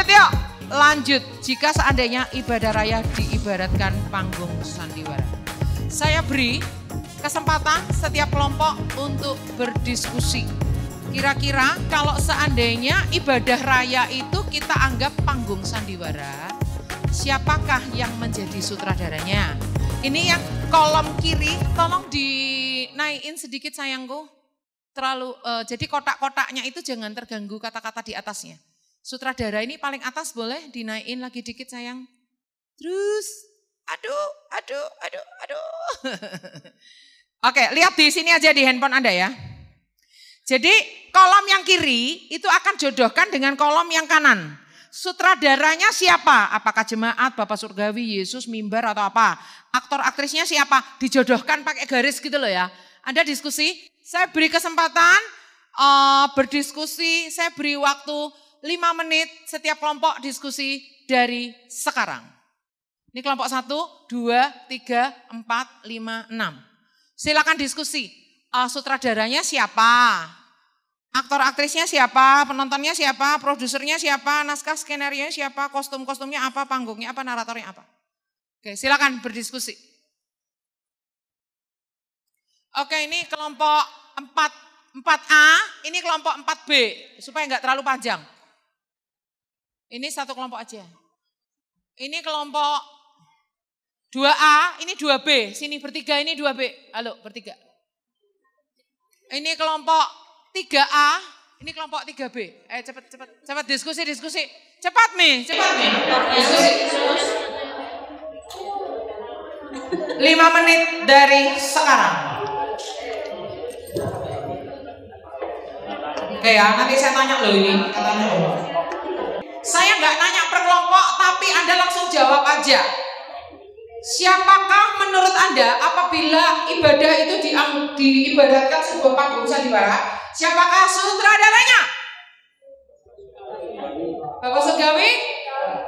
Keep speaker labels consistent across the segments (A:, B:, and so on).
A: yuk lanjut. Jika seandainya ibadah raya diibaratkan panggung sandiwara. Saya beri kesempatan setiap kelompok untuk berdiskusi. Kira-kira kalau seandainya ibadah raya itu kita anggap panggung sandiwara, siapakah yang menjadi sutradaranya? Ini yang kolom kiri, tolong dinaikin sedikit sayangku. Jadi kotak-kotaknya itu jangan terganggu kata-kata di atasnya. Sutradara ini paling atas boleh dinaikin lagi dikit sayang. Terus, aduh. Oke, lihat di sini aja di handphone Anda ya. Jadi kolom yang kiri itu akan jodohkan dengan kolom yang kanan. Sutradaranya siapa? Apakah jemaat, Bapak Surgawi, Yesus, mimbar atau apa? Aktor aktrisnya siapa? Dijodohkan pakai garis gitu loh ya. Anda diskusi, saya beri kesempatan berdiskusi, saya beri waktu 5 menit setiap kelompok diskusi dari sekarang. Ini kelompok 1, 2, 3, 4, 5, 6. Silakan diskusi. Sutradaranya siapa? Aktor aktrisnya siapa? Penontonnya siapa? Produsernya siapa? Naskah skenario siapa? Kostum-kostumnya apa? Panggungnya apa? Naratornya apa? Oke, silakan berdiskusi. Oke, ini kelompok 4A, ini kelompok 4B supaya enggak terlalu panjang. Ini satu kelompok aja. Ini kelompok 2A, ini 2B. Sini bertiga, ini 2B. Halo, bertiga. Ini kelompok 3A, ini kelompok 3B. Cepat diskusi. Cepat, Mi. Diskusi. 5 menit dari sekarang. Oke ya, nanti saya tanya loh ini. Katanya loh. Saya nggak nanya per kelompok, tapi Anda langsung jawab aja. Siapakah menurut Anda apabila ibadah itu diibaratkan sebuah panggung sandiwara, siapakah sutradaranya? Bapak Surgawi?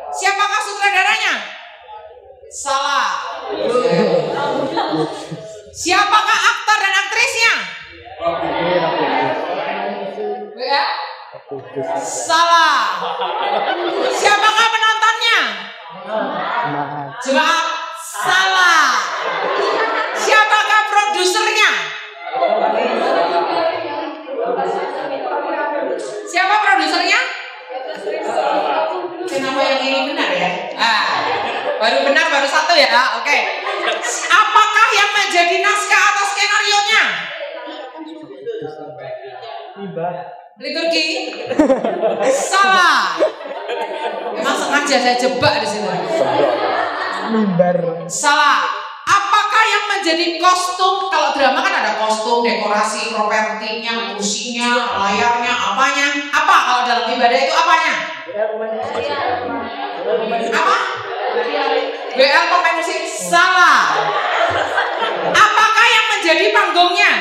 A: Siapakah sutradaranya? Salah. Siapakah aktor dan aktrisnya? Ya? Salah. Siapakah penontonnya? Jemaat. Salah. Siapakah produsernya? Siapa produsernya? Kenapa yang ini benar ya? Baru benar, baru satu ya. Oke. Apakah yang menjadi naskah atau skenarionya? Liturgi? Salah. Memang sengaja saya jebak di sini. Salah. Apakah yang menjadi kostum? Kalau drama kan ada kostum, dekorasi, propertinya, kursinya, layarnya, apanya? Apa kalau dalam ibadah itu apanya? Apa? WL pemain musik. Salah. Apakah yang menjadi panggungnya?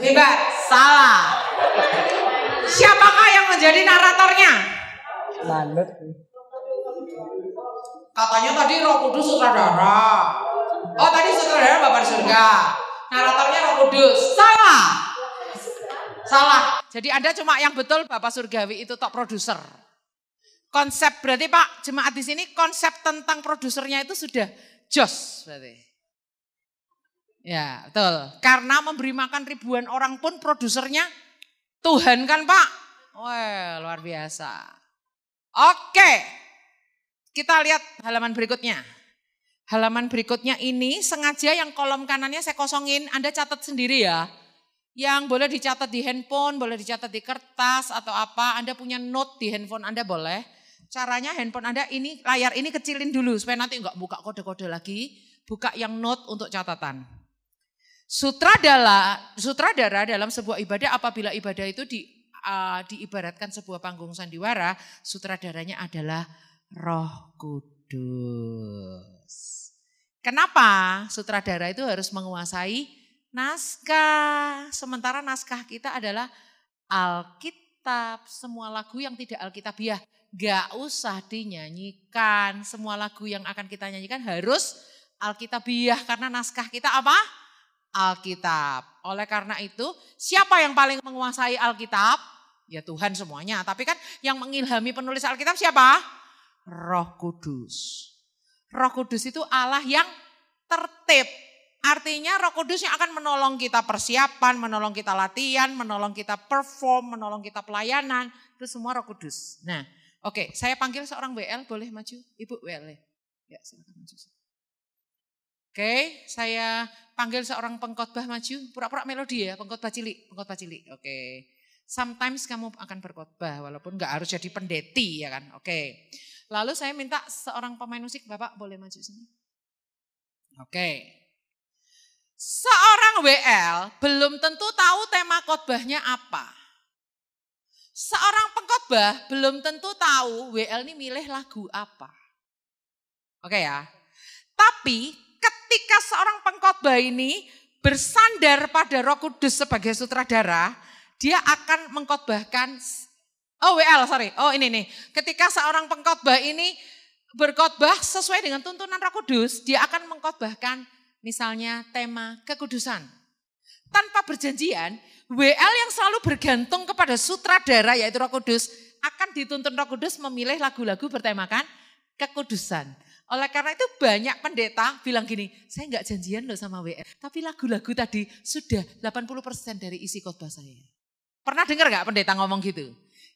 A: Mimbar. Salah. Siapakah yang menjadi naratornya? Katanya tadi Roh Kudus sutradara. Oh, tadi sutradara Bapak di surga. Naratornya Roh Kudus. Salah. Jadi Anda cuma yang betul Bapak Surgawi itu tok produser. Konsep berarti Pak jemaat di sini konsep tentang produsernya itu sudah jos berarti. Ya, betul. Karena memberi makan ribuan orang pun produsernya Tuhan kan Pak. Wah, luar biasa. Oke. Kita lihat halaman berikutnya. Halaman berikutnya ini sengaja yang kolom kanannya saya kosongin. Anda catat sendiri ya. Yang boleh dicatat di handphone, boleh dicatat di kertas atau apa. Anda punya note di handphone Anda boleh. Caranya handphone Anda ini, layar ini kecilin dulu. Supaya nanti enggak buka kode-kode lagi. Buka yang note untuk catatan. Sutradara dalam sebuah ibadah apabila ibadah itu diibaratkan sebuah panggung sandiwara. Sutradaranya adalah Roh Kudus. Kenapa sutradara itu harus menguasai naskah? Sementara naskah kita adalah Alkitab. Semua lagu yang tidak Alkitabiah gak usah dinyanyikan. Semua lagu yang akan kita nyanyikan harus Alkitabiah. Karena naskah kita apa? Alkitab. Oleh karena itu siapa yang paling menguasai Alkitab? Ya Tuhan semuanya. Tapi kan yang mengilhami penulis Alkitab siapa? Roh Kudus. Roh Kudus itu Allah yang tertib. Artinya Roh Kudus yang akan menolong kita persiapan, menolong kita latihan, menolong kita perform, menolong kita pelayanan. Itu semua Roh Kudus. Nah, oke, saya panggil seorang WL, boleh maju? Ibu WL. Ya, silakan maju. Oke, saya panggil seorang pengkhotbah maju. Pura-pura melodi ya, pengkhotbah cilik. Oke. Sometimes kamu akan berkhotbah, walaupun nggak harus jadi pendeti ya kan. Oke. Lalu saya minta seorang pemain musik, Bapak boleh maju sini. Oke. Seorang WL belum tentu tahu tema khotbahnya apa. Seorang pengkhotbah belum tentu tahu WL ini milih lagu apa. Oke ya. Tapi ketika seorang pengkhotbah ini bersandar pada Roh Kudus sebagai sutradara, dia akan mengkhotbahkan, ini nih. Ketika seorang pengkhotbah ini berkhotbah sesuai dengan tuntunan Roh Kudus, dia akan mengkhotbahkan misalnya tema kekudusan. Tanpa berjanjian, WL yang selalu bergantung kepada sutradara yaitu Roh Kudus akan dituntun Roh Kudus memilih lagu-lagu bertemakan kekudusan. Oleh karena itu banyak pendeta bilang gini, saya enggak janjian loh sama WL, tapi lagu-lagu tadi sudah 80% dari isi khotbah saya. Pernah dengar enggak pendeta ngomong gitu?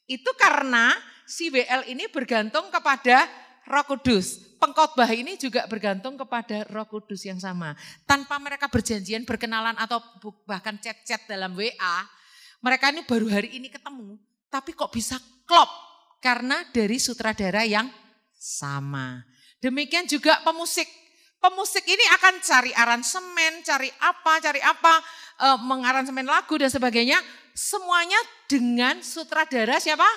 A: Itu karena si WL ini bergantung kepada Roh Kudus. Pengkhotbah ini juga bergantung kepada Roh Kudus yang sama. Tanpa mereka berjanjian, berkenalan atau bahkan chat-chat dalam WA, mereka ini baru hari ini ketemu, tapi kok bisa klop karena dari sutradara yang sama. Demikian juga pemusik. Pemusik ini akan cari aransemen, cari apa, mengaransemen lagu dan sebagainya. Semuanya dengan sutradara siapa?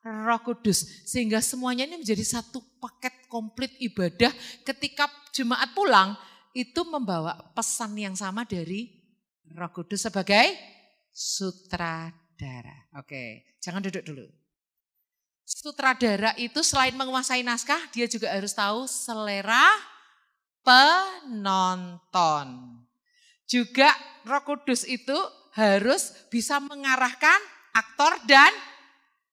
A: Roh Kudus. Sehingga semuanya ini menjadi satu paket komplit ibadah. Ketika jemaat pulang, itu membawa pesan yang sama dari Roh Kudus sebagai sutradara. Oke, jangan duduk dulu. Sutradara itu selain menguasai naskah, dia juga harus tahu selera penonton. Juga Roh Kudus itu harus bisa mengarahkan aktor dan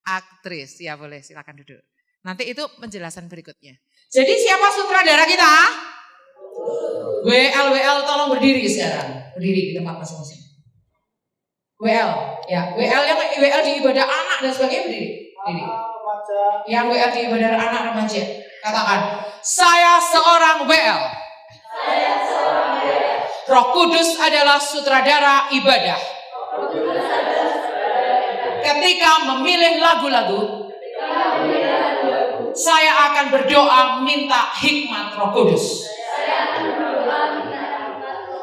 A: aktris. Ya boleh, silakan duduk. Nanti itu penjelasan berikutnya. Jadi siapa sutradara kita? WL tolong berdiri sekarang. Berdiri di tempat masing-masing. WL di ibadah anak dan sebagainya berdiri. Yang WL di ibadah anak remaja. Katakan, saya seorang WL. Roh Kudus adalah sutradara ibadah. Ketika memilih lagu-lagu, saya akan berdoa minta hikmat Roh Kudus.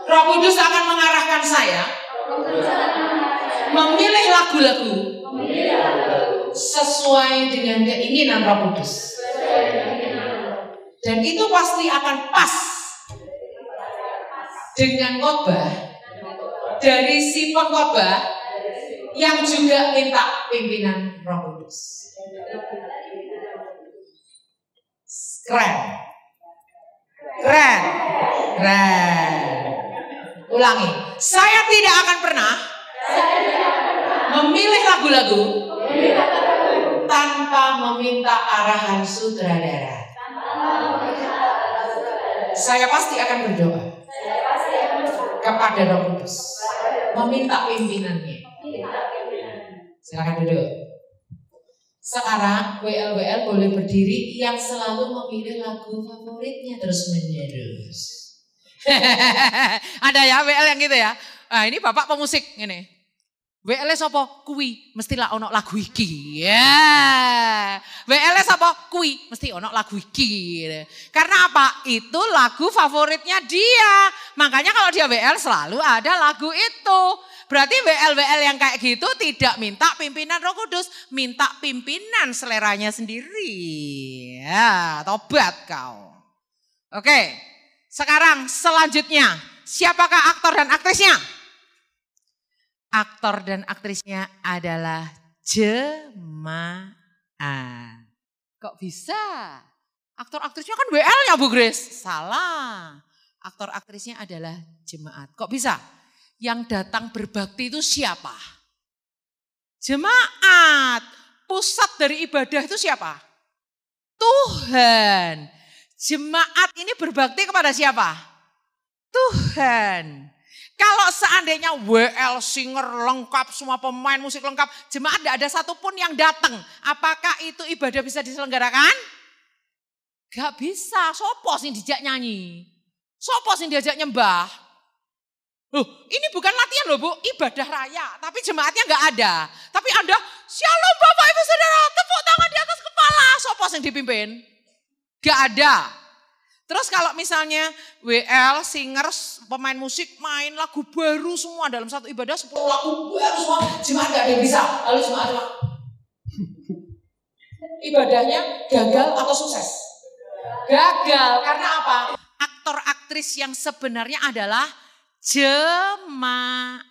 A: Roh Kudus akan mengarahkan saya memilih lagu-lagu sesuai dengan keinginan Roh Kudus. Dan itu pasti akan pas dengan khotbah dari si pengkhotbah yang juga minta pimpinan Roh Kudus. Keren. Ulangi. Saya tidak akan pernah memilih lagu-lagu tanpa meminta arahan sutradara. Saya pasti akan berdoa kepada Roh Kudus, meminta pimpinannya. Silakan duduk. Sekarang WL boleh berdiri yang selalu memilih lagu favoritnya terus menerus. Ada ya WL yang gitu ya. Nah, ini Bapak pemusik ini. WL sapa? Kuwi mestilah ono lagu iki. Ya. WL sapa? Kuwi mesti ono lagu iki. Karena apa? Itu lagu favoritnya dia. Makanya kalau dia WL selalu ada lagu itu. Berarti WL yang kayak gitu tidak minta pimpinan Roh Kudus, minta pimpinan seleranya sendiri. Ya, tobat kau. Oke, sekarang selanjutnya, siapakah aktor dan aktrisnya? Aktor dan aktrisnya adalah jemaat. Kok bisa? Aktor aktrisnya kan WL-nya Bu Grace. Salah. Aktor aktrisnya adalah jemaat. Kok bisa? Yang datang berbakti itu siapa? Jemaat. Pusat dari ibadah itu siapa? Tuhan. Jemaat ini berbakti kepada siapa? Tuhan. Kalau seandainya WL singer lengkap, semua pemain musik lengkap, jemaat tidak ada satupun yang datang. Apakah itu ibadah bisa diselenggarakan? Gak bisa. Sopo sing dijak nyanyi? Sopo sing diajak nyembah? Loh, ini bukan latihan loh Bu, ibadah raya. Tapi jemaatnya gak ada. Tapi Anda, shalom Bapak Ibu Saudara, tepuk tangan di atas kepala. Sopo sing dipimpin? Gak ada. Terus kalau misalnya WL, singers, pemain musik main lagu baru semua dalam satu ibadah 10 lagu baru semua, jemaat gak ada yang bisa. Lalu jemaat ibadahnya gagal atau sukses? Gagal. Karena apa? Aktor aktris yang sebenarnya adalah jemaat.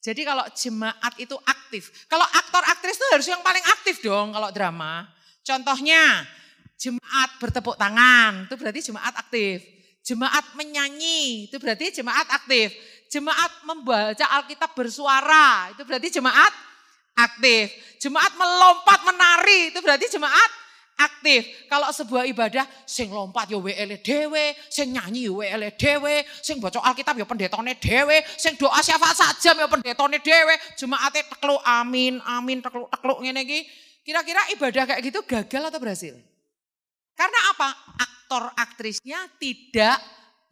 A: Jadi kalau jemaat itu aktif. Kalau aktor aktris itu harus yang paling aktif dong kalau drama. Contohnya jemaat bertepuk tangan, itu berarti jemaat aktif. Jemaat menyanyi, itu berarti jemaat aktif. Jemaat membaca Alkitab bersuara, itu berarti jemaat aktif. Jemaat melompat menari, itu berarti jemaat aktif. Kalau sebuah ibadah, sing lompat ya WL dhewe, sing nyanyi ya WL dhewe, sing baca Alkitab ya pendetone dhewe, sing doa syafaat sajam ya pendetone dhewe, jemaate tekluk amin, amin, tekluk ngene iki. Kira-kira ibadah kayak gitu gagal atau berhasil? Karena apa? Aktor aktrisnya tidak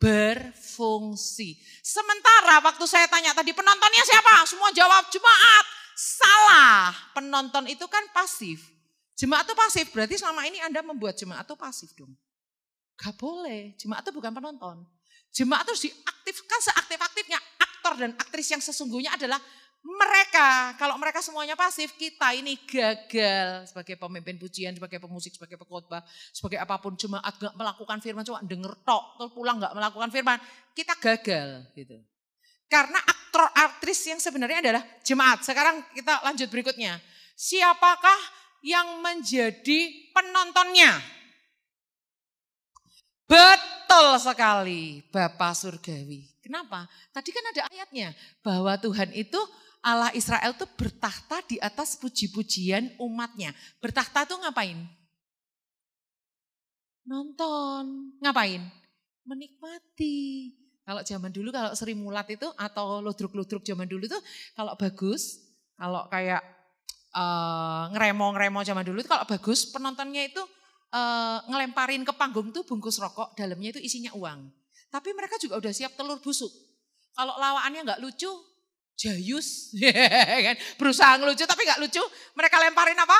A: berfungsi. Sementara waktu saya tanya tadi penontonnya siapa? Semua jawab jemaat. Salah. Penonton itu kan pasif. Jemaat itu pasif. Berarti selama ini Anda membuat jemaat itu pasif dong. Gak boleh. Jemaat itu bukan penonton. Jemaat itu diaktifkan seaktif-aktifnya. Aktor dan aktris yang sesungguhnya adalah mereka. Kalau mereka semuanya pasif, kita ini gagal sebagai pemimpin pujian, sebagai pemusik, sebagai pengkhotbah, sebagai apapun. Jemaat gak melakukan firman, cuma denger tok, terus pulang gak melakukan firman, kita gagal gitu. Karena aktor aktris yang sebenarnya adalah jemaat. Sekarang kita lanjut berikutnya. Siapakah yang menjadi penontonnya? Betul sekali, Bapak Surgawi. Kenapa? Tadi kan ada ayatnya bahwa Tuhan itu Allah Israel itu bertakhta di atas puji-pujian umatnya. Bertakhta itu ngapain? Nonton. Ngapain? Menikmati. Kalau zaman dulu, kalau Sri Mulat itu atau ludruk-ludruk zaman dulu itu kalau bagus, kalau kayak ngeremo-ngeremo zaman dulu itu kalau bagus, penontonnya itu ngelemparin ke panggung tuh bungkus rokok, dalamnya itu isinya uang. Tapi mereka juga udah siap telur busuk. Kalau lawaannya nggak lucu, jayus, kan? Berusaha ngelucu tapi nggak lucu, mereka lemparin apa?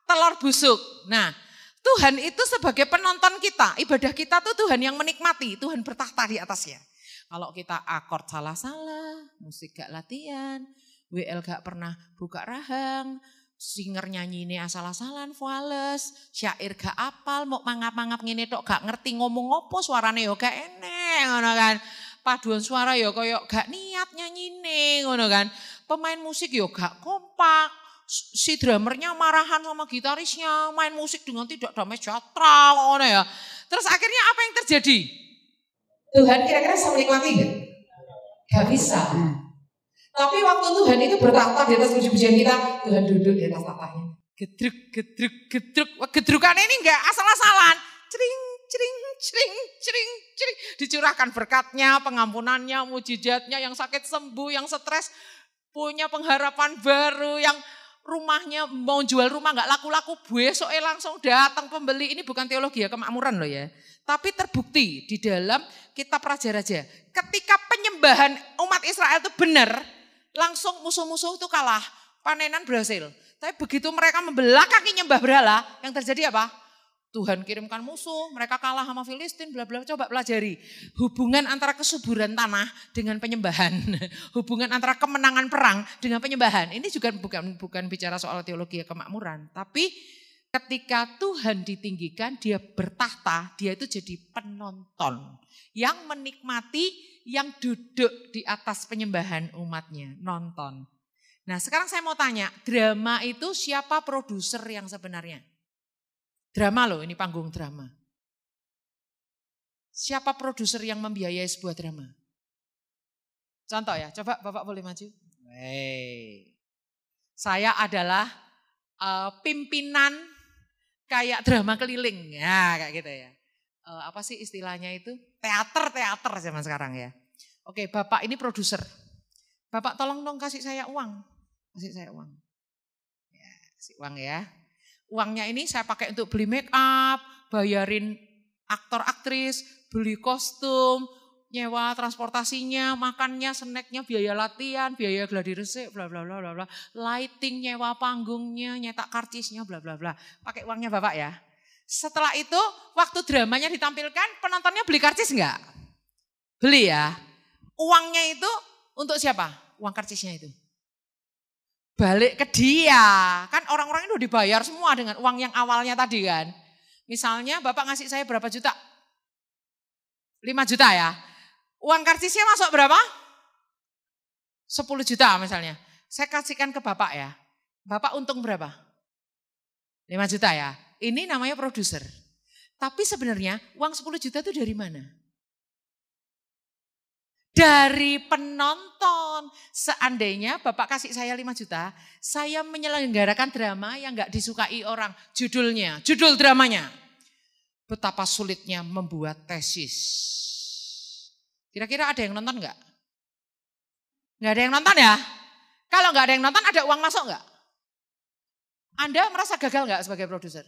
A: Telur busuk. Nah, Tuhan itu sebagai penonton kita, ibadah kita tuh Tuhan yang menikmati, Tuhan bertakhta di atasnya. Kalau kita akord salah-salah, musik gak latihan, WL gak pernah buka rahang, singer nyanyi ini asal-asalan, fales, syair gak apal, mau mangap-mangap ngene tok gak ngerti ngomong apa, suarane yo gak enek, ngono kan. Paduan suara ya koyo gak niat nyanyine ngono kan. Pemain musik ya gak kompak. Si dramernya marahan sama gitarisnya, main musik dengan tidak damai sejahtera ngono ya. Terus akhirnya apa yang terjadi? Tuhan kira-kira bisa menikmati gak? Gak bisa. Tapi waktu Tuhan itu bertakhta di atas puji-pujian kita, Tuhan duduk di atas tahtanya. Gedruk, gedruk, gedruk. Gedrukan ini enggak asal-asalan. Cering, cering, cering, cering, cering. Dicurahkan berkatnya, pengampunannya, mujizatnya, yang sakit sembuh, yang stres punya pengharapan baru, yang rumahnya mau jual rumah nggak laku-laku, besoknya langsung datang pembeli. Ini bukan teologi ya, kemakmuran loh ya. Tapi terbukti di dalam kitab Raja-Raja. Ketika penyembahan umat Israel itu benar, langsung musuh-musuh itu kalah, panenan berhasil. Tapi begitu mereka membelah kaki nyembah berhala, yang terjadi apa? Tuhan kirimkan musuh, mereka kalah sama Filistin, bla bla. Coba pelajari hubungan antara kesuburan tanah dengan penyembahan, hubungan antara kemenangan perang dengan penyembahan. Ini juga bukan bicara soal teologi kemakmuran, tapi ketika Tuhan ditinggikan, dia bertakhta, dia itu jadi penonton yang menikmati, yang duduk di atas penyembahan umatnya, nonton. Nah, sekarang saya mau tanya, drama itu siapa produser yang sebenarnya? Drama loh, ini panggung drama. Siapa produser yang membiayai sebuah drama? Contoh ya, coba Bapak boleh maju. Saya adalah pimpinan kayak drama keliling. Ya kayak gitu ya. Apa sih istilahnya itu? Teater zaman sekarang ya. Oke, Bapak ini produser. Bapak tolong dong kasih saya uang. Kasih saya uang. Ya, kasih uang ya. Uangnya ini saya pakai untuk beli make up, bayarin aktor aktris, beli kostum, nyewa transportasinya, makannya, snacknya, biaya latihan, biaya gladi resik, bla bla bla bla, lighting, nyewa panggungnya, nyetak karcisnya, bla bla bla. Pakai uangnya Bapak ya. Setelah itu waktu dramanya ditampilkan, penontonnya beli karcis enggak? Beli ya. Uangnya itu untuk siapa? Uang karcisnya itu. Balik ke dia. Kan orang-orang itu dibayar semua dengan uang yang awalnya tadi kan. Misalnya Bapak ngasih saya berapa juta? 5 juta ya. Uang karcisnya masuk berapa? 10 juta misalnya. Saya kasihkan ke Bapak ya. Bapak untung berapa? 5 juta ya. Ini namanya produser. Tapi sebenarnya uang 10 juta itu dari mana? Dari penonton. Seandainya Bapak kasih saya 5 juta, saya menyelenggarakan drama yang gak disukai orang. Judul dramanya. Betapa sulitnya membuat tesis. Kira-kira ada yang nonton gak? Gak ada yang nonton ya? Kalau gak ada yang nonton, ada uang masuk gak? Anda merasa gagal gak sebagai produser?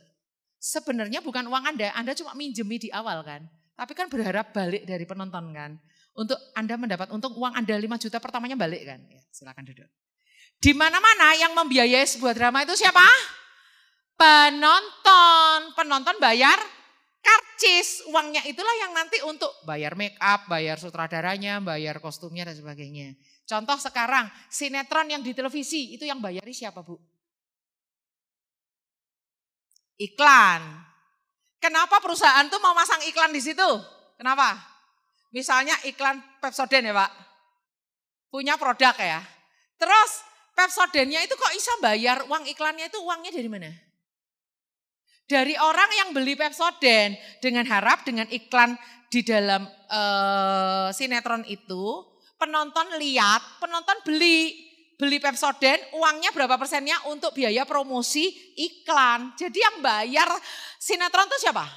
A: Sebenarnya bukan uang Anda cuma minjemi di awal kan. Tapi kan berharap balik dari penonton kan. Untuk Anda mendapat untung uang Anda 5 juta pertamanya balik kan. Ya, silakan duduk. Di mana-mana yang membiayai sebuah drama itu siapa? Penonton. Penonton bayar karcis. Uangnya itulah yang nanti untuk bayar make up, bayar sutradaranya, bayar kostumnya dan sebagainya. Contoh sekarang sinetron yang di televisi itu yang bayari siapa Bu? Iklan. Kenapa perusahaan tuh mau masang iklan di situ? Kenapa? Misalnya iklan Pepsodent ya Pak. Punya produk ya. Terus Pepsodentnya itu kok bisa bayar uang iklannya itu uangnya dari mana? Dari orang yang beli Pepsodent dengan harap dengan iklan di dalam sinetron itu penonton lihat, penonton beli Pepsodent, uangnya berapa persennya untuk biaya promosi iklan. Jadi yang bayar sinetron itu siapa?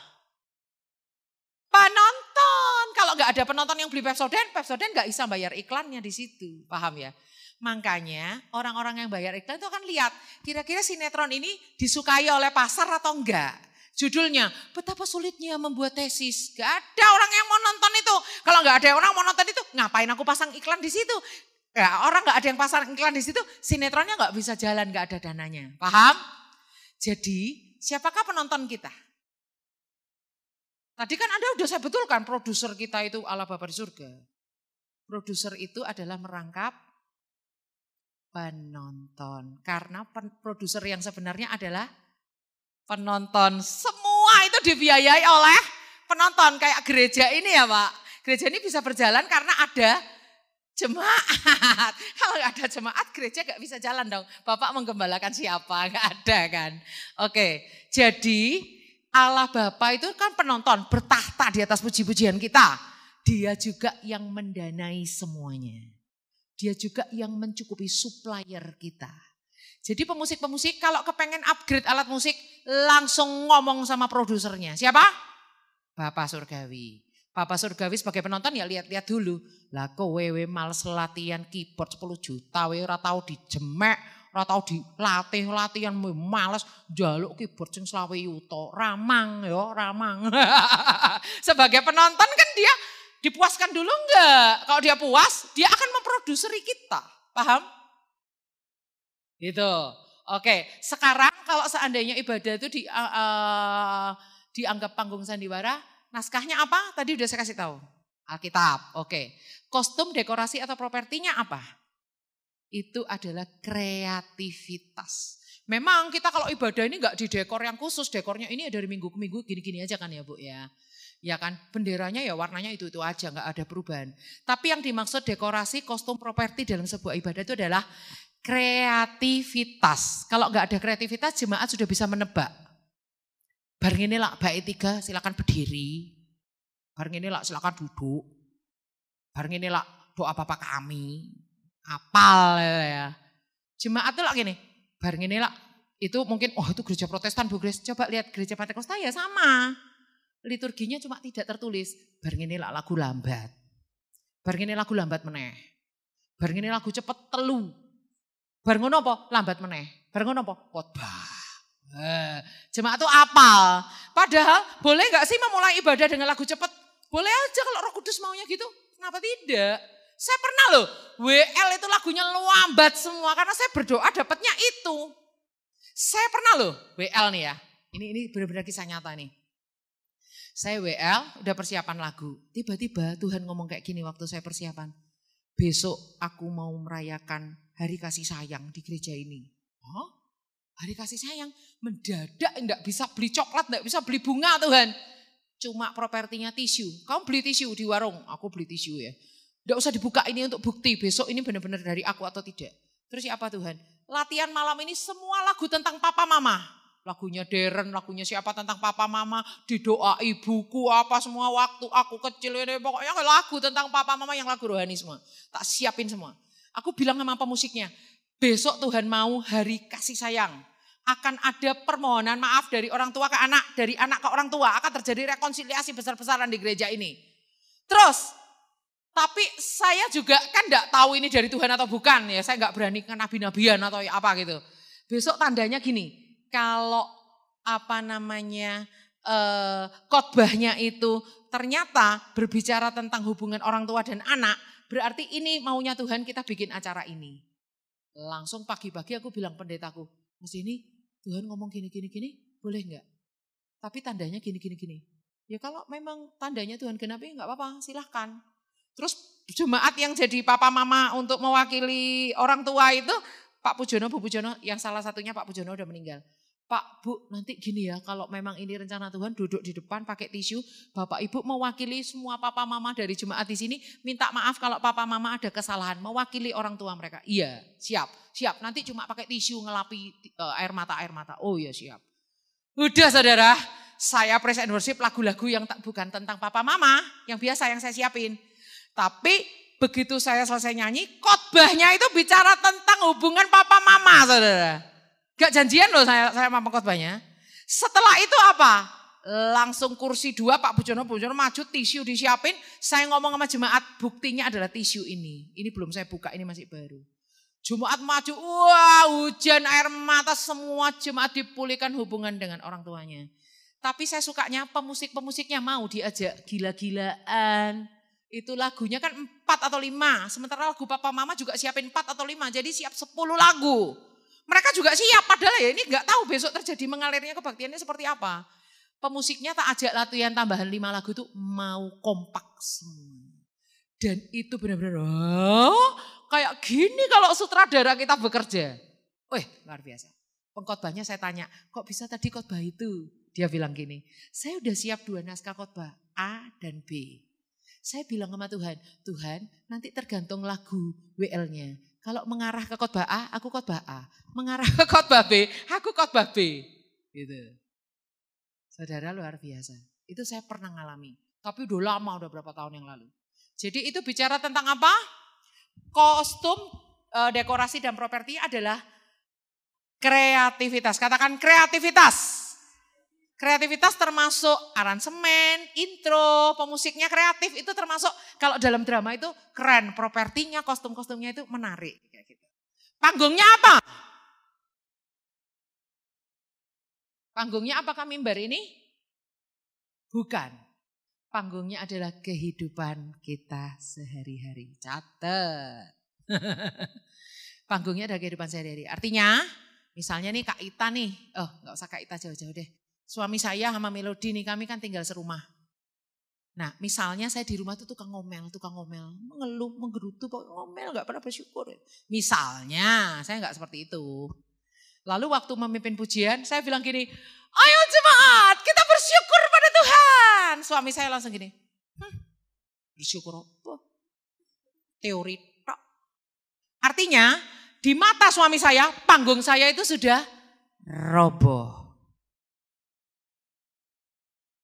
A: Penonton. Kalau nggak ada penonton yang beli Pepsodent nggak bisa bayar iklannya di situ. Paham ya? Makanya orang-orang yang bayar iklan itu akan lihat kira-kira sinetron ini disukai oleh pasar atau enggak. Judulnya, betapa sulitnya membuat tesis. Gak ada orang yang mau nonton itu. Kalau nggak ada orang mau nonton itu, ngapain aku pasang iklan di situ? Ya, orang nggak ada yang pasang iklan di situ, sinetronnya nggak bisa jalan, nggak ada dananya. Paham? Jadi, siapakah penonton kita? Tadi kan Anda udah saya betulkan, produser kita itu Allah Bapa di surga. Produser itu adalah merangkap penonton. Karena produser yang sebenarnya adalah penonton. Semua itu dibiayai oleh penonton. Kayak gereja ini ya Pak. Gereja ini bisa berjalan karena ada jemaat. Kalau nggak ada jemaat, gereja nggak bisa jalan dong. Bapak menggembalakan siapa? Nggak ada kan. Oke, jadi Allah Bapa itu kan penonton, bertahta di atas puji-pujian kita. Dia juga yang mendanai semuanya. Dia juga yang mencukupi supplier kita. Jadi pemusik-pemusik kalau kepengen upgrade alat musik, langsung ngomong sama produsernya. Siapa? Bapak Surgawi. Bapak Surgawi sebagai penonton ya lihat-lihat dulu. Lah kowe males latihan keyboard 10 juta, ora tau dijemek, ora tau dilatih latihan males njaluk keyboard sing 20 yuta. Ramang ya, ramang. Sebagai penonton kan dia dipuaskan dulu enggak? Kalau dia puas, dia akan memproduseri kita. Paham? Gitu. Oke, sekarang kalau seandainya ibadah itu dianggap panggung sandiwara, naskahnya apa? Tadi udah saya kasih tahu. Alkitab. Oke. Kostum, dekorasi atau propertinya apa? Itu adalah kreativitas. Memang kita kalau ibadah ini enggak di dekor yang khusus. Dekornya ini dari minggu ke minggu gini-gini aja kan ya Bu ya. Ya kan, benderanya ya warnanya itu aja, enggak ada perubahan. Tapi yang dimaksud dekorasi, kostum, properti dalam sebuah ibadah itu adalah kreativitas. Kalau enggak ada kreativitas, jemaat sudah bisa menebak. Bareng ini lah bait 3 silakan berdiri. Bareng ini lah silakan duduk. Bareng ini lah doa Bapa kami. Apal ya. Jemaat itu lah gini. Bareng ini lah, itu mungkin, oh itu gereja Protestan Bu Grace, coba lihat gereja Pentakosta ya sama. Liturginya cuma tidak tertulis. Bareng ini lah lagu lambat. Bareng ini lagu lambat meneh. Bareng ini lagu cepet telu. Bareng ngono apa? Lambat meneh. Bareng ngono apa? Khotbah. Jemaat itu apal. Padahal boleh gak sih memulai ibadah dengan lagu cepet? Boleh aja kalau Roh Kudus maunya gitu. Kenapa tidak? Saya pernah loh, WL itu lagunya lambat semua karena saya berdoa dapatnya itu. Saya pernah loh, WL nih ya. Ini benar-benar kisah nyata nih. Saya WL udah persiapan lagu. Tiba-tiba Tuhan ngomong kayak gini waktu saya persiapan. Besok aku mau merayakan hari kasih sayang di gereja ini. Oh, hari kasih sayang? Mendadak enggak bisa beli coklat, enggak bisa beli bunga Tuhan. Cuma propertinya tisu. Kamu beli tisu di warung, aku beli tisu ya. Enggak usah dibuka ini untuk bukti besok ini benar-benar dari aku atau tidak. Terus apa Tuhan? Latihan malam ini semua lagu tentang papa mama. Lagunya Deren, lagunya siapa tentang papa mama, didoa ibuku apa semua waktu aku kecil ini pokoknya lagu tentang papa mama yang lagu rohani semua. Tak siapin semua. Aku bilang sama pemusiknya, besok Tuhan mau hari kasih sayang. Akan ada permohonan maaf dari orang tua ke anak, dari anak ke orang tua. Akan terjadi rekonsiliasi besar-besaran di gereja ini. Terus, tapi saya juga kan enggak tahu ini dari Tuhan atau bukan ya. Saya enggak berani ke nabi-nabian atau apa gitu. Besok tandanya gini. Kalau khotbahnya itu ternyata berbicara tentang hubungan orang tua dan anak, berarti ini maunya Tuhan kita bikin acara ini. Langsung pagi-pagi aku bilang pendetaku, Mas ini Tuhan ngomong gini, boleh enggak? Tapi tandanya gini. Ya kalau memang tandanya Tuhan genapi enggak apa-apa, silahkan. Terus jemaat yang jadi papa mama untuk mewakili orang tua itu, Pak Pujono, Bu Pujono, yang salah satunya Pak Pujono udah meninggal. Pak, Bu, nanti gini ya, kalau memang ini rencana Tuhan duduk di depan pakai tisu, Bapak Ibu mewakili semua papa mama dari jemaat di sini, minta maaf kalau papa mama ada kesalahan, mewakili orang tua mereka. Iya, siap. Nanti cuma pakai tisu ngelapi air mata. Oh iya siap. Udah saudara, saya praise and worship lagu-lagu yang bukan tentang papa mama, yang biasa yang saya siapin. Tapi begitu saya selesai nyanyi, khotbahnya itu bicara tentang hubungan papa mama, saudara. Gak janjian loh saya sama khotbahnya. Setelah itu apa? Langsung kursi 2 Pak Pujono maju, tisu disiapin. Saya ngomong sama jemaat, buktinya adalah tisu ini. Ini belum saya buka, ini masih baru. Jemaat maju, wah hujan air mata, semua jemaat dipulihkan hubungan dengan orang tuanya. Tapi saya sukanya pemusik-pemusiknya mau diajak gila-gilaan. Itu lagunya kan 4 atau 5. Sementara lagu Papa Mama juga siapin 4 atau 5. Jadi siap 10 lagu. Mereka juga siap. Padahal ya ini gak tahu besok terjadi mengalirnya kebaktiannya seperti apa. Pemusiknya tak ajak latihan tambahan 5 lagu itu mau kompak semua. Dan itu benar-benar kayak gini kalau sutradara kita bekerja. Luar biasa. Pengkhotbahnya saya tanya, kok bisa tadi khotbah itu? Dia bilang gini, saya udah siap 2 naskah khotbah, A dan B. Saya bilang sama Tuhan, Tuhan nanti tergantung lagu WL-nya. Kalau mengarah ke khotbah A, aku khotbah A. Mengarah ke khotbah B, aku khotbah B. Gitu. Saudara luar biasa. Itu saya pernah ngalami. Tapi udah lama, udah berapa tahun yang lalu. Jadi itu bicara tentang apa? Kostum, dekorasi dan properti adalah kreativitas. Katakan kreativitas. Kreativitas termasuk aransemen, intro, pemusiknya kreatif itu termasuk kalau dalam drama itu keren, propertinya, kostum-kostumnya itu menarik. Kayak gitu. Panggungnya apa? Panggungnya apakah mimbar ini? Bukan. Panggungnya adalah kehidupan kita sehari-hari. Catat. Panggungnya adalah kehidupan sehari-hari. Artinya, misalnya nih Kak Ita nih, gak usah Kak Ita jauh-jauh deh. Suami saya sama Melody nih, kami kan tinggal serumah. Nah misalnya saya di rumah itu tukang ngomel, mengeluh, menggerutu, ngomel gak pernah bersyukur. Misalnya, saya gak seperti itu. Lalu waktu memimpin pujian, saya bilang gini, ayo jemaat, kita bersyukur pada Tuhan. Suami saya langsung gini, bersyukur apa? Teori tok. Artinya, di mata suami saya, panggung saya itu sudah roboh.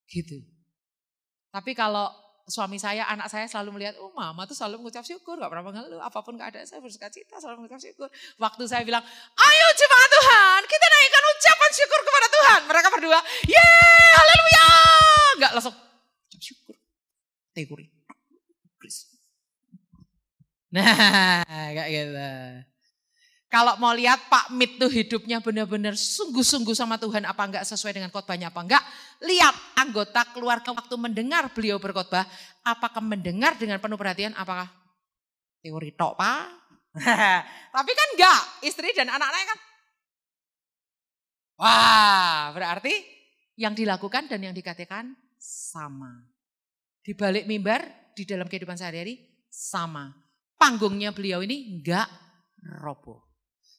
A: Gitu. Tapi kalau suami saya, anak saya selalu melihat, mama tuh selalu mengucap syukur, gak pernah mengeluh, apapun keadaan saya bersuka cita, selalu mengucap syukur. Waktu saya bilang, ayo jemaat Tuhan, kita naikkan ucapan syukur kepada Tuhan. Mereka berdua, yeay, haleluya. Enggak, langsung ucap syukur. Teori. Nah, kayak gitu. Kalau mau lihat Pak Mit tuh hidupnya benar-benar sungguh-sungguh sama Tuhan apa enggak, sesuai dengan khotbahnya apa enggak. Lihat anggota keluarga waktu mendengar beliau berkhotbah, apakah mendengar dengan penuh perhatian, apakah teori tok Pak? Tapi kan enggak, istri dan anak-anaknya kan. Wah, berarti yang dilakukan dan yang dikatakan sama. Di balik mimbar, di dalam kehidupan sehari-hari sama. Panggungnya beliau ini enggak roboh.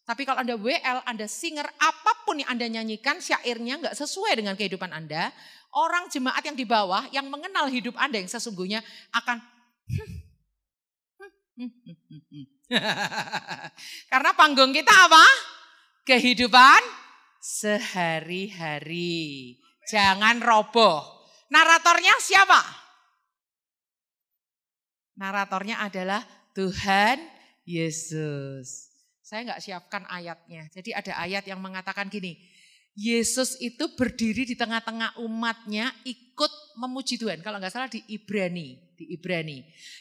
A: Tapi kalau Anda WL, Anda singer, apapun yang Anda nyanyikan, syairnya enggak sesuai dengan kehidupan Anda, orang jemaat yang di bawah, yang mengenal hidup Anda yang sesungguhnya akan karena panggung kita apa? Kehidupan sehari-hari. Jangan roboh. Naratornya siapa? Naratornya adalah Tuhan Yesus. Saya enggak siapkan ayatnya. Jadi ada ayat yang mengatakan gini. Yesus itu berdiri di tengah-tengah umatnya ikut memuji Tuhan. Kalau enggak salah di Ibrani.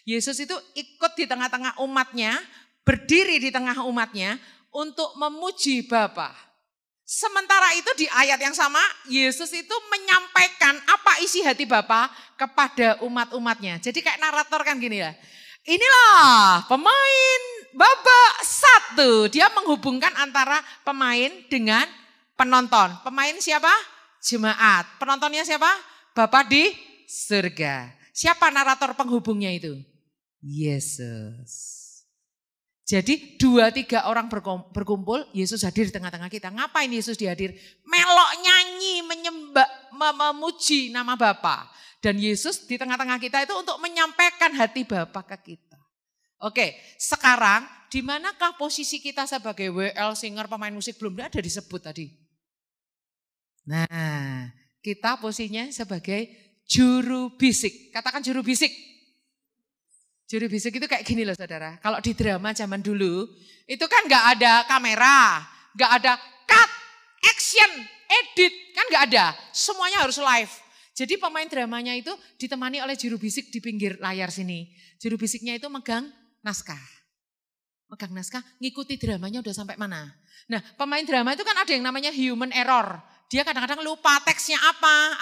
A: Yesus itu ikut di tengah-tengah umatnya. Berdiri di tengah umatnya untuk memuji Bapa. Sementara itu di ayat yang sama Yesus itu menyampaikan apa isi hati Bapa kepada umat-umatnya. Jadi kayak narator kan gini ya. Inilah pemain babak 1. Dia menghubungkan antara pemain dengan penonton. Pemain siapa? Jemaat. Penontonnya siapa? Bapa di surga. Siapa narator penghubungnya itu? Yesus. Jadi 2-3 orang berkumpul, Yesus hadir di tengah-tengah kita. Ngapain Yesus dihadir? Melok nyanyi, menyembah, memuji nama Bapa. Dan Yesus di tengah-tengah kita itu untuk menyampaikan hati Bapa ke kita. Oke, sekarang di manakah posisi kita sebagai WL, singer, pemain musik belum ada disebut tadi. Nah, kita posisinya sebagai juru bisik. Katakan juru bisik. Juru bisik itu kayak gini loh saudara. Kalau di drama zaman dulu, itu kan gak ada kamera, gak ada cut, action, edit, kan gak ada. Semuanya harus live. Jadi pemain dramanya itu ditemani oleh juru bisik di pinggir layar sini. Juru bisiknya itu megang naskah. Ngikuti dramanya udah sampai mana. Nah pemain drama itu kan ada yang namanya human error. Dia kadang-kadang lupa teksnya apa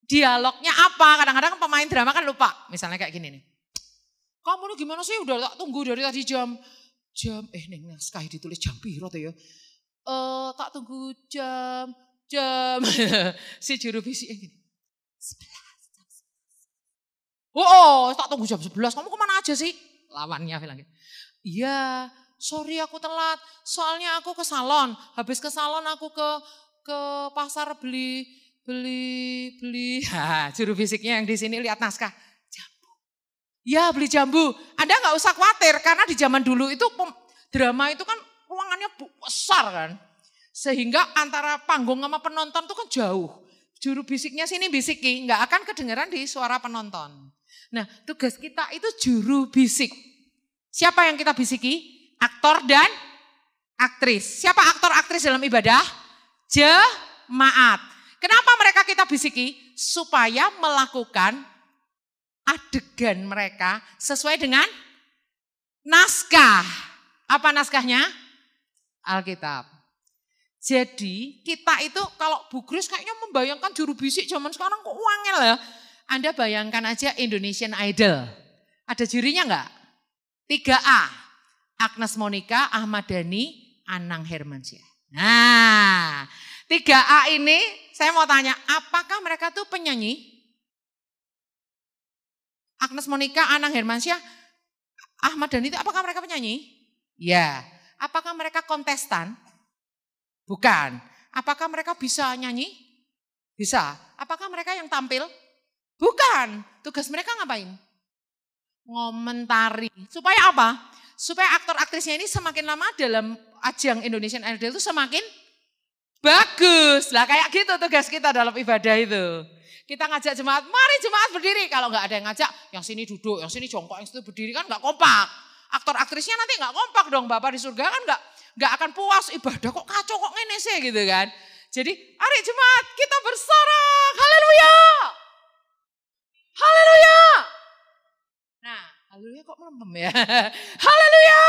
A: dialognya apa. Kadang-kadang pemain drama kan lupa. Misalnya kayak gini nih. Kamu ini gimana sih udah tak tunggu dari tadi jam ning naskah ditulis jam piro tuh ya. Tak tunggu jam si juru bisik gini. 11. Tak tunggu jam 11. Kamu kemana aja sih? Lawannya bilang gitu. Iya, sorry aku telat. Soalnya aku ke salon. Habis ke salon aku ke pasar beli. Juru bisiknya yang di sini lihat naskah. Jambu. Ya, beli jambu. Anda nggak usah khawatir karena di zaman dulu itu drama itu kan ruangannya besar kan. Sehingga antara panggung sama penonton itu kan jauh. Juru bisiknya sini bisiki, nggak akan kedengeran di suara penonton. Nah tugas kita itu juru bisik. Siapa yang kita bisiki? Aktor dan aktris. Siapa aktor aktris dalam ibadah? Jemaat. Kenapa mereka kita bisiki? Supaya melakukan adegan mereka sesuai dengan naskah. Apa naskahnya? Alkitab. Jadi kita itu kalau Bu Grace kayaknya membayangkan juru bisik zaman sekarang kok wangel ya. Anda bayangkan aja Indonesian Idol. Ada jurinya enggak? 3A. Agnes Monica, Ahmad Dhani, Anang Hermansyah. Nah 3A ini saya mau tanya, apakah mereka tuh penyanyi? Agnes Monica, Anang Hermansyah, Ahmad Dhani itu apakah mereka penyanyi? Ya. Apakah mereka kontestan? Bukan. Apakah mereka bisa nyanyi? Bisa. Apakah mereka yang tampil? Bukan. Tugas mereka ngapain? Ngomentari. Supaya apa? Supaya aktor aktrisnya ini semakin lama dalam ajang Indonesian Idol itu semakin Bagus. Lah kayak gitu tugas kita dalam ibadah itu. Kita ngajak jemaat, mari jemaat berdiri. Kalau nggak ada yang ngajak, yang sini duduk, yang sini jongkok, yang situ berdiri kan nggak kompak. Aktor aktrisnya nanti nggak kompak dong. Bapak di surga kan nggak akan puas. Ibadah kok kacau kok ngene sih gitu kan. Jadi, mari jemaat kita bersorak. Haleluya. Haleluya. Nah, haleluya kok melempem ya. Haleluya.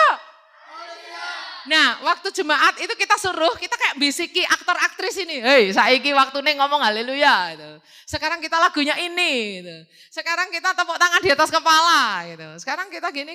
A: Nah, waktu jemaat itu kita suruh, kita kayak bisiki aktor aktris ini. Hei, saiki waktunya ngomong haleluya gitu. Sekarang kita lagunya ini gitu. Sekarang kita tepuk tangan di atas kepala gitu. Sekarang kita gini.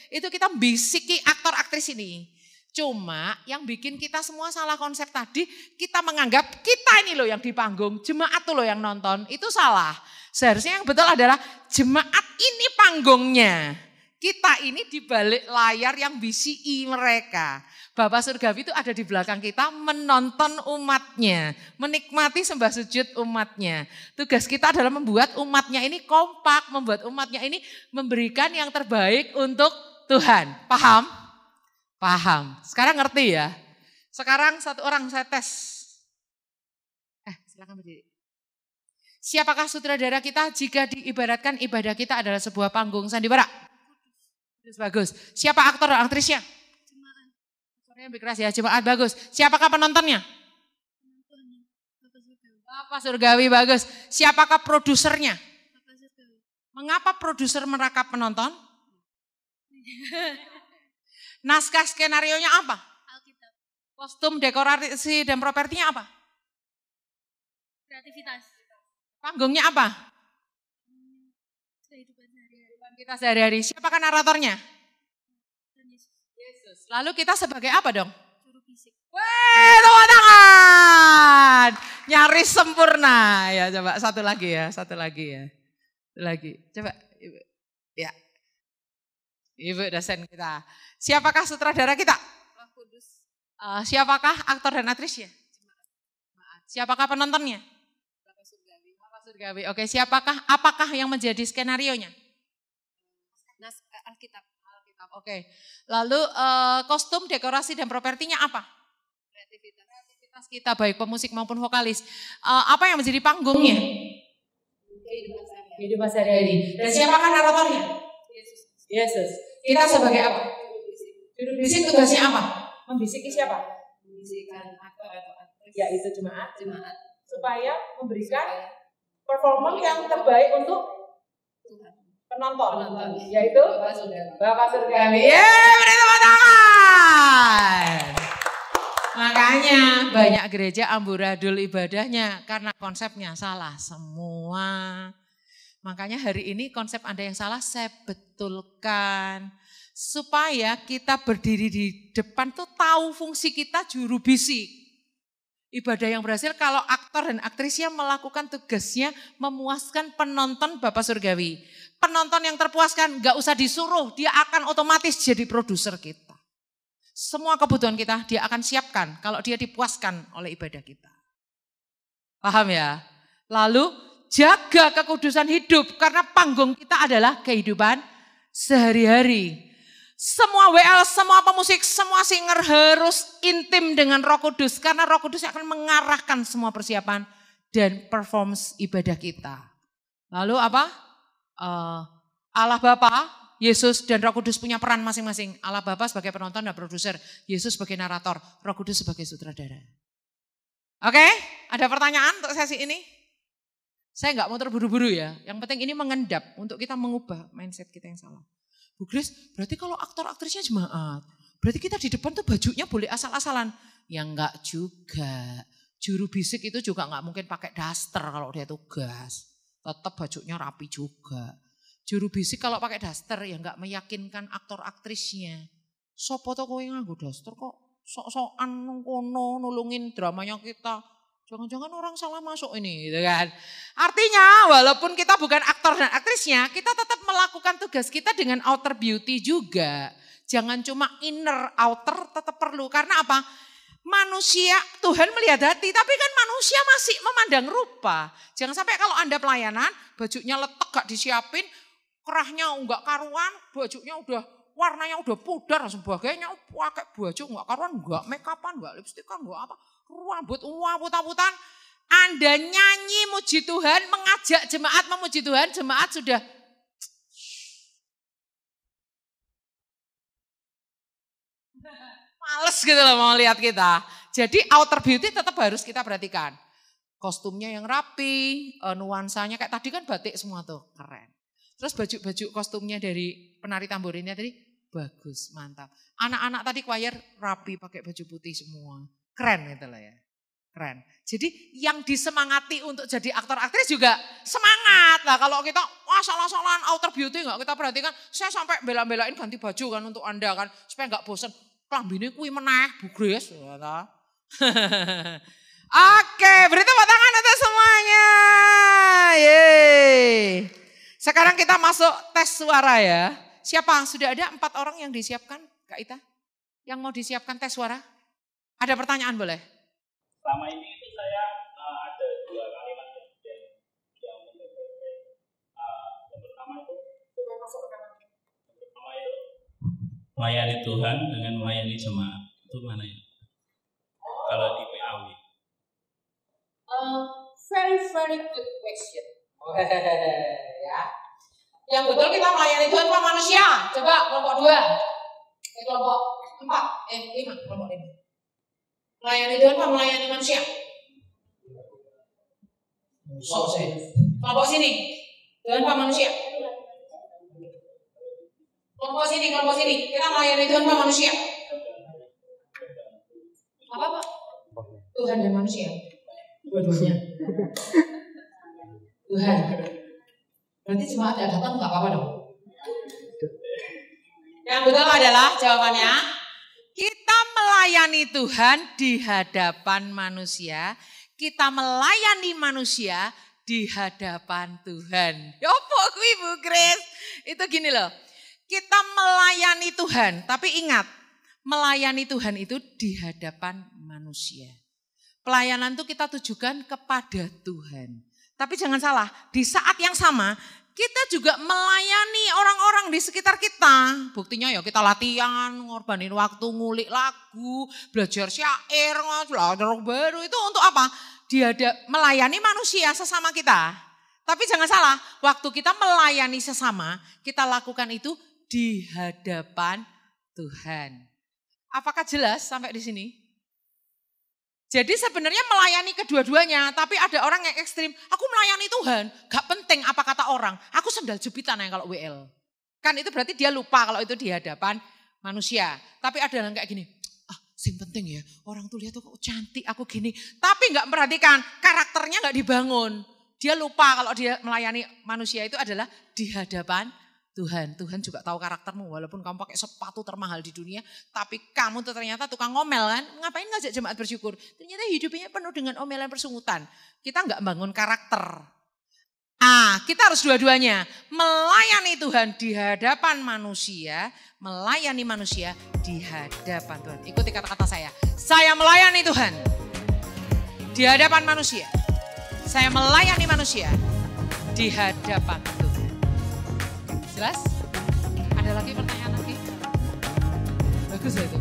A: Itu kita bisiki aktor aktris ini. Cuma yang bikin kita semua salah konsep tadi, kita menganggap kita ini loh yang di panggung, jemaat tuh loh yang nonton. Itu salah. Seharusnya yang betul adalah jemaat ini panggungnya. Kita ini di balik layar yang BCI mereka. Bapak Surgawi itu ada di belakang kita menonton umatnya. Menikmati sembah sujud umatnya. Tugas kita adalah membuat umatnya ini kompak. Membuat umatnya ini memberikan yang terbaik untuk Tuhan. Paham? Paham. Sekarang ngerti ya? Sekarang satu orang saya tes. Silakan berdiri. Siapakah sutradara kita jika diibaratkan ibadah kita adalah sebuah panggung sandiwara? Bagus. Siapa aktor dan aktrisnya? Jemaat. Aktornya lebih keras ya, jemaat bagus. Siapakah penontonnya? Penontonnya. Bapak Surgawi bagus. Siapakah produsernya? Bapak Surgawi. Mengapa produser merangkap penonton? Naskah skenarionya apa? Alkitab. Kostum, dekorasi dan propertinya apa? Kreativitas. Panggungnya apa? Kita sehari-hari. Siapakah naratornya? Yesus. Lalu kita sebagai apa dong? Juru bisik. Weh, tepuk tangan. Nyaris sempurna. Ya coba satu lagi ya. Satu lagi. Coba Ibu. Ya. Ibu dosen kita. Siapakah sutradara kita? Roh Kudus. Siapakah aktor dan aktrisnya? Siapakah penontonnya? Bapak Surgawi. Oke, apakah yang menjadi skenarionya? Alkitab. Oke. Lalu kostum, dekorasi dan propertinya apa? Kreativitas kita baik pemusik maupun vokalis. Apa yang menjadi panggungnya? Kehidupan sehari-hari. Dan siapakah naratornya? Yesus. Kita sebagai apa? Juru bisik tugasnya apa? Membisiki siapa? Membisikkan aktor atau aktris. Ya itu jemaat. Supaya memberikan performa yang terbaik untuk penonton, yaitu Bapak Surgawi. Beri tepuk tangan. Makanya banyak gereja amburadul ibadahnya karena konsepnya salah semua. Makanya hari ini konsep Anda yang salah saya betulkan. Supaya kita berdiri di depan tuh tahu fungsi kita juru bisik. Ibadah yang berhasil kalau aktor dan aktrisnya melakukan tugasnya memuaskan penonton Bapak Surgawi. Penonton yang terpuaskan gak usah disuruh, dia akan otomatis jadi produser kita. Semua kebutuhan kita dia akan siapkan kalau dia dipuaskan oleh ibadah kita. Paham ya? Lalu jaga kekudusan hidup karena panggung kita adalah kehidupan sehari-hari. Semua WL, semua pemusik, semua singer harus intim dengan Roh Kudus. Karena Roh Kudus akan mengarahkan semua persiapan dan performance ibadah kita. Lalu apa? Allah Bapa, Yesus dan Roh Kudus punya peran masing-masing. Allah Bapa sebagai penonton dan produser. Yesus sebagai narator, Roh Kudus sebagai sutradara. Oke, ada pertanyaan untuk sesi ini? Saya nggak mau terburu-buru ya. Yang penting ini mengendap untuk kita mengubah mindset kita yang salah. Bu Grace, berarti kalau aktor aktrisnya jemaat, berarti kita di depan tuh bajunya boleh asal-asalan. Ya enggak juga. Juru bisik itu juga enggak mungkin pakai daster kalau dia tugas. Tetap bajunya rapi juga. Juru bisik kalau pakai daster ya enggak meyakinkan aktor aktrisnya. Sopo to kowe nganggo daster kok sok-sokan kono nulungin dramanya kita. Jangan-jangan orang salah masuk ini gitu kan. Artinya walaupun kita bukan aktor dan aktrisnya, kita tetap melakukan tugas kita dengan outer beauty juga. Jangan cuma inner, outer tetap perlu. Karena apa? Manusia, Tuhan melihat hati, tapi kan manusia masih memandang rupa. Jangan sampai kalau Anda pelayanan, bajunya letek gak disiapin, kerahnya enggak karuan, bajunya udah warnanya udah pudar dan sebagainya, pakai baju enggak karuan, enggak make upan, enggak lipstikan, enggak apa, rambut putah-putan. Anda nyanyi muji Tuhan, mengajak jemaat memuji Tuhan, jemaat sudah males gitu loh mau lihat kita. Jadi outer beauty tetap harus kita perhatikan. Kostumnya yang rapi, nuansanya kayak tadi kan batik semua tuh, keren. Terus baju-baju kostumnya dari penari tamborinnya tadi bagus, mantap. Anak-anak tadi choir rapi pakai baju putih semua. Keren gitu lah ya. Keren. Jadi yang disemangati untuk jadi aktor aktris juga semangat lah. Kalau kita wah salah-salahan outer beauty nggak kita perhatikan. Saya sampai bela-belain ganti baju kan untuk Anda kan supaya nggak bosan. Klambine kuwi meneh Bu Grace. Oke, beri tepuk tangan untuk semuanya. Yeay. Sekarang kita masuk tes suara ya. Siapa? Sudah ada 4 orang yang disiapkan, Kak Ita? Yang mau disiapkan tes suara? Ada pertanyaan boleh?
B: Selama ini itu saya ada 2 kalimat yang mendengarkan. Yang pertama itu melayani Tuhan dengan melayani jemaat. Itu mana ya? Kalau di PAW.
A: Very good question. Ya. Yang betul kita melayani Tuhan sama manusia. Coba kelompok 2. Kelompok 4. 5. Kelompok 5. Melayani Tuhan sama melayani manusia. Kelompok sini. Tuhan sama manusia. Kelompok sini. Kita melayani Tuhan sama manusia. Apa Pak? Tuhan dan manusia. Dua-duanya. Tuhan. Berarti jemaat tidak datang nggak apa-apa dong. Yang betul adalah jawabannya kita melayani Tuhan di hadapan manusia. Kita melayani manusia di hadapan Tuhan. Ya apa kuwi Bu Grace? Itu gini loh. Kita melayani Tuhan, tapi ingat, melayani Tuhan itu di hadapan manusia. Pelayanan itu kita tujukan kepada Tuhan. Tapi jangan salah, di saat yang sama kita juga melayani orang-orang di sekitar kita. Buktinya ya kita latihan, ngorbanin waktu, ngulik lagu, belajar syair, belajar baru. Itu untuk apa? Melayani manusia sesama kita. Tapi jangan salah, waktu kita melayani sesama, kita lakukan itu di hadapan Tuhan. Apakah jelas sampai di sini? Jadi sebenarnya melayani kedua-duanya, tapi ada orang yang ekstrim. Aku melayani Tuhan, gak penting apa kata orang. Aku sendal jepitan ya kalau WL. Kan itu berarti dia lupa kalau itu di hadapan manusia. Tapi ada yang kayak gini, sing penting ya orang tuh lihat tuh kok cantik aku gini. Tapi gak memperhatikan karakternya gak dibangun. Dia lupa kalau dia melayani manusia itu adalah di hadapan Tuhan. Tuhan juga tahu karaktermu walaupun kamu pakai sepatu termahal di dunia. Tapi kamu tuh ternyata tukang ngomel kan. Ngapain ngajak jemaat bersyukur. Ternyata hidupnya penuh dengan omelan persungutan. Kita nggak bangun karakter. Kita harus dua-duanya. Melayani Tuhan di hadapan manusia. Melayani manusia di hadapan Tuhan. Ikuti kata-kata saya. Saya melayani Tuhan di hadapan manusia. Saya melayani manusia di hadapan Tuhan. Jelas? Ada lagi pertanyaan lagi? Bagus ya itu.